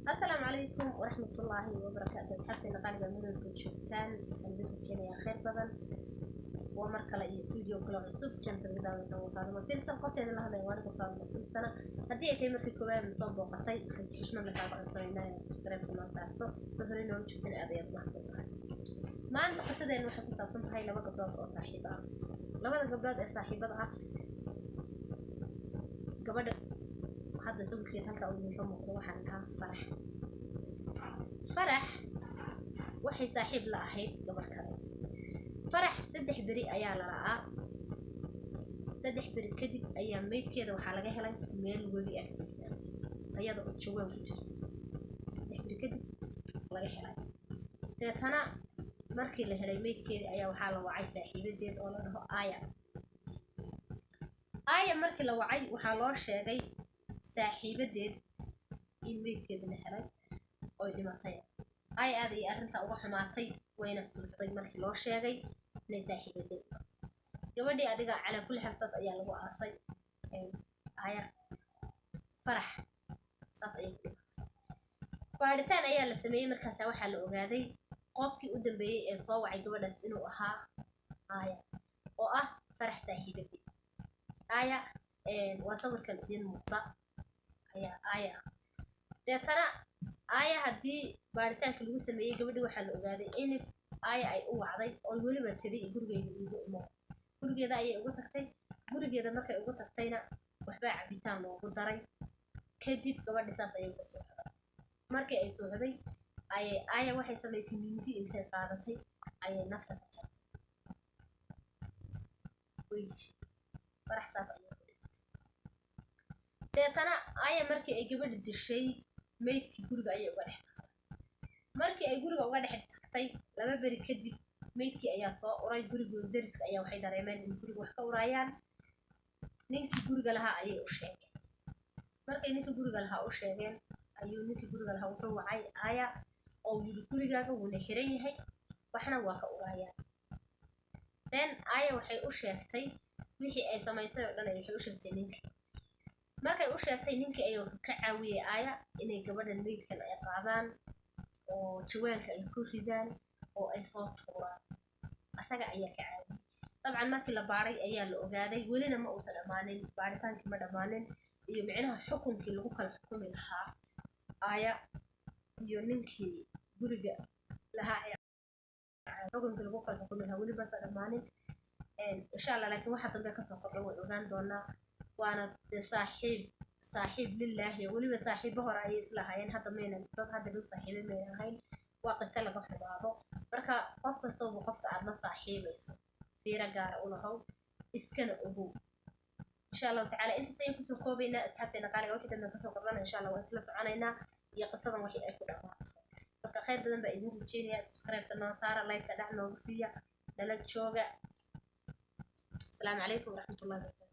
السلام عليكم ورحمة الله وبركاته. أصحابتي نقالة من الجبتان الفيديو جاني خير بدن ومركلة فيديو كله عصب جنت الغداء نسوي فاضمة في السنة قبل هذا الله يوارك فاضمة في السنة هدي أتي مركي كوبان نصاب وقتي حنس حشمة لك على السنة لا سبسكرايب ما ساعته بثرين نقول جبتان أديات ما تصدقها ما عندك قصة إنه حكوا سابسنت هاي لما قبلات صاحبها لما قبلات صاحبها قبل هذا سوي كده هلك أقول لكم موضوع عنها فرح waxay saaxiib la ahayd gabar kale farax 3 beri ayaa la ra'aa 3 beri kadib ayaa meydkeeda waxa laga helay meel webi agtiisa ayada oo jawaan ku jirta 3 beri kadib laga helay deetana markii la helay meydkeeda ayaa waxa la wacay saaxiibadeed oo la dhaho Aya markii la wacay waxa loo sheegay saaxiibadeed in meydkeeda la helay oo dhimatay ay aad arinta uga xumaatay wayna sulxday markii loo sheegay inay saaxiibadeed gabadhii adiga cala kulli hal saas ayaa lagu aasay aya farax saas ay ku dhimatay baaritaan ayaa la sameeyay markaas waxa la ogaaday qofkii u dambeeyay ee soo wacay gabadhaas inuu ahaa aya oo ah farax saaxiibadeed aya waa sawirkan idin muuqda aya deetana aya hadii baaritaanka lagu sameeyay gabadhii waxa la ogaaday in aya ay u wacday oo waliba tiri gurigeyga ugu imo gurigeeda ay ugu tagtay gurigeeda markay ugu tagtayna waxba cabitaan loogu daray kadib gabadhii saas ay ku socday markii ay socday aya waxay sameysay mindi intay qaadatay ay nafta ka jartay farax saas ay deetana aya markii ay gabadhii dishay meydkii guriga ayay uga dhex tagtay markii ay guriga uga dhex tagtay 2 beri kadib meydkii ayaa soo uray gurigooda dariska ayaa waxay dareemeen in guriga wax ka urayaan ninkii guriga lahaa ayay u sheegeen markay ninkii guriga lahaa u sheegeen ayuu ninkii guriga lahaa wuxuu wacay aya oo yiri gurigaaga wuu xiran yahay waxna waa ka urayaan aya waxay u sheegtay wixii ay samaysay oo dhan ay u sheegtay ninkii markay u sheegtay ninkii ay ka caawiyay aya inay gabadhan meydkan ay qaadaan oo jawaanka ay ku ridaan oo ay soo tuuraan asaga ayaa ka caawiyay dabcan markii la baaray ayaa la ogaaday welina ma uusan dhamaanin baaritaankii ma dhamaanin iyo micnaha xukunkii lagu kala xukumi lahaa aya iyo ninkii guriga lahaa xukunkii lagu kala xukumi lahaa weli ma uusan dhamaanin insha Allah laakiin waxa dambe ka soo kordhay way ogaan doonaa waana saaxiib lillahi waliba saaxiibo hore ay isla hayeen hadda meena dad hadda loo saaxiibay meena ahayn waa qisa laga xumaado marka qof kasta oo qofka aad la saaxiibayso fiira gaar u lahow iskana ogow insha Allah taala inta say ku soo koobayna asxaabteena qaaliga wixii dambe ka soo kordhana insha Allah waa isla soconaynaa iyo qisadan wixii ay ku dhamaato marka khayr badan baa idin rajeenaya subscribe noo saara like ta dhac nooga siiya nala jooga السلام عليكم ورحمة الله وبركاته.